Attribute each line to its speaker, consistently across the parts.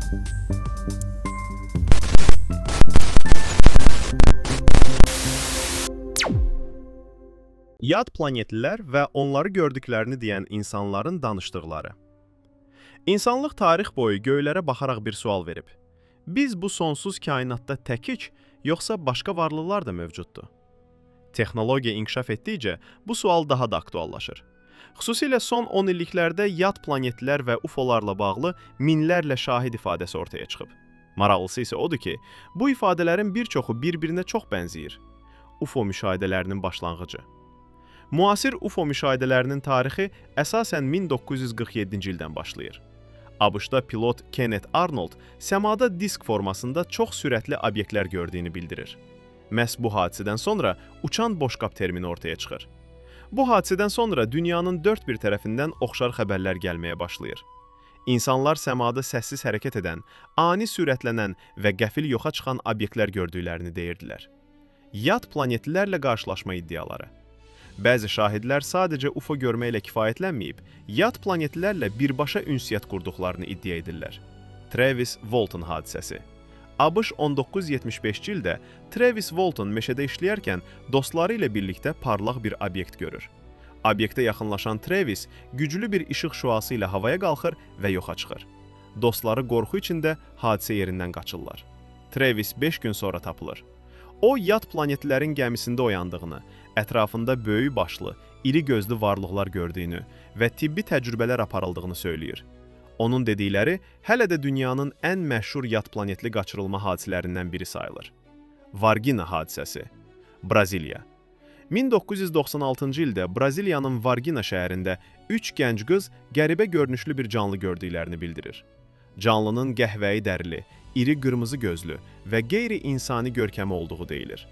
Speaker 1: Yad planetlilər və onları gördüklərini deyən insanların danışdıqları. İnsanlıq tarix boyu göylərə baxaraq bir sual verib. Biz bu sonsuz kainatda təkik, yoxsa başqa varlıqlar da mövcuddur? Texnologiya inkişaf etdikcə bu sual daha da aktuallaşır. Xüsusilə son 10 illiklərdə yad planetlər və UFO-larla bağlı minlərlə şahid ifadəsi ortaya çıxıb. Maraqlısı isə odur ki, bu ifadələrin bir çoxu bir-birinə çox bənzəyir. UFO müşahidələrinin başlanğıcı. Müasir UFO müşahidələrinin tarixi əsasən 1947-ci ildən başlayır. ABŞ-da pilot Kenneth Arnold səmada disk formasında çox sürətli obyektlər gördüyünü bildirir. Məhz bu hadisədən sonra uçan boşqab termini ortaya çıxır. Bu hadisədən sonra dünyanın dörd bir tərəfindən oxşar xəbərlər gəlməyə başlayır. İnsanlar səmada səssiz hərəkət edən, ani sürətlənən və qəfil yoxa çıxan obyektlər gördüklərini deyirdilər. Yad planetlərlə qarşılaşma iddiaları. Bəzi şahidlər sadəcə UFO görməklə kifayətlənməyib, yad planetlərlə birbaşa ünsiyyət qurduqlarını iddia edirlər. Travis Walton hadisəsi. ABŞ 1975-ci ildə Travis Walton meşədə işləyərkən dostları ilə birlikdə parlaq bir obyekt görür. Obyektə yaxınlaşan Travis güclü bir işıq şüası ilə havaya qalxır və yoxa çıxır. Dostları qorxu içində hadisə yerindən qaçırlar. Travis 5 gün sonra tapılır. O, yad planetlərin gəmisində oyandığını, ətrafında böyük başlı, iri gözlü varlıqlar gördüyünü və tibbi təcrübələr aparıldığını söyləyir. Onun dedikləri hələ də dünyanın ən məşhur yad planetli qaçırılma hadisələrindən biri sayılır. Varginha hadisəsi. Braziliya. 1996-cı ildə Braziliyanın Varginha şəhərində 3 gənc qız qəribə görünüşlü bir canlı gördüklərini bildirir. Canlının qəhvəyi dərili, iri qırmızı gözlü və qeyri-insani görkəmi olduğu deyilir.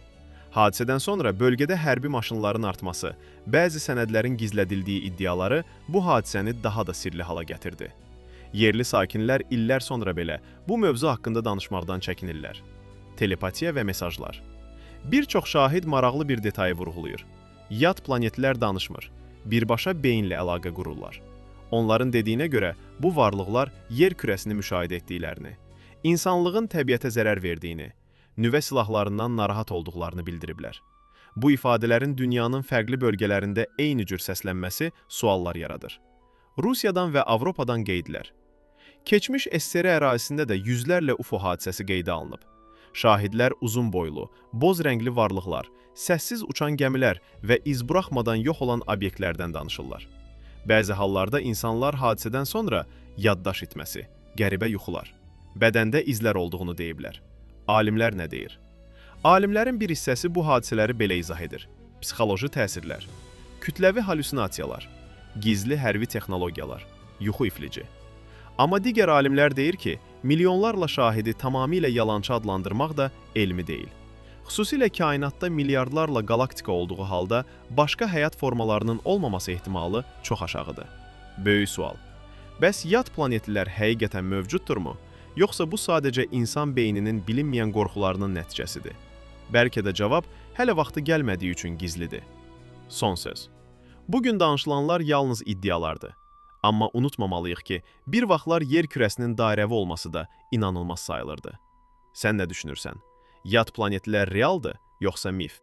Speaker 1: Hadisədən sonra bölgədə hərbi maşınların artması, bəzi sənədlərin gizlədildiyi iddiaları bu hadisəni daha da sirli hala gətirdi. Yerli sakinlər illər sonra belə bu mövzu haqqında danışmaqdan çəkinirlər. Telepatiya və mesajlar. Bir çox şahid maraqlı bir detayı vurğulayır. Yad planetlər danışmır, birbaşa beyinlə əlaqə qururlar. Onların dediyinə görə bu varlıqlar yer kürəsini müşahidə etdiklərini, insanlığın təbiətə zərər verdiyini, nüvə silahlarından narahat olduqlarını bildiriblər. Bu ifadələrin dünyanın fərqli bölgələrində eyni cür səslənməsi suallar yaradır. Rusiyadan və Avropadan qeydlər. Keçmiş SSR ərazisində də yüzlərlə UFO hadisəsi qeydə alınıb. Şahidlər uzun boylu, boz rəngli varlıqlar, səssiz uçan gəmilər və iz buraxmadan yox olan obyektlərdən danışırlar. Bəzi hallarda insanlar hadisədən sonra yaddaş itməsi, qəribə yuxular, bədəndə izlər olduğunu deyiblər. Alimlər nə deyir? Alimlərin bir hissəsi bu hadisələri belə izah edir. Psixoloji təsirlər, kütləvi halüsinasiyalar, gizli hərbi texnologiyalar, yuxu iflici. Amma digər alimlər deyir ki, milyonlarla şahidi tamamilə yalançı adlandırmaq da elmi deyil. Xüsusilə kainatda milyardlarla galaktika olduğu halda başqa həyat formalarının olmaması ehtimalı çox aşağıdır. Böyük sual. Bəs yad planetlilər həqiqətən mövcuddurmu? Yoxsa bu sadəcə insan beyninin bilinməyən qorxularının nəticəsidir? Bəlkə də cavab hələ vaxtı gəlmədiyi üçün gizlidir. Son söz. Bugün danışılanlar yalnız iddialardır. Amma unutmamalıyıq ki, bir vaxtlar yer kürəsinin dairəvi olması da inanılmaz sayılırdı. Sən nə düşünürsən? Yad planetlər realdır, yoxsa mif?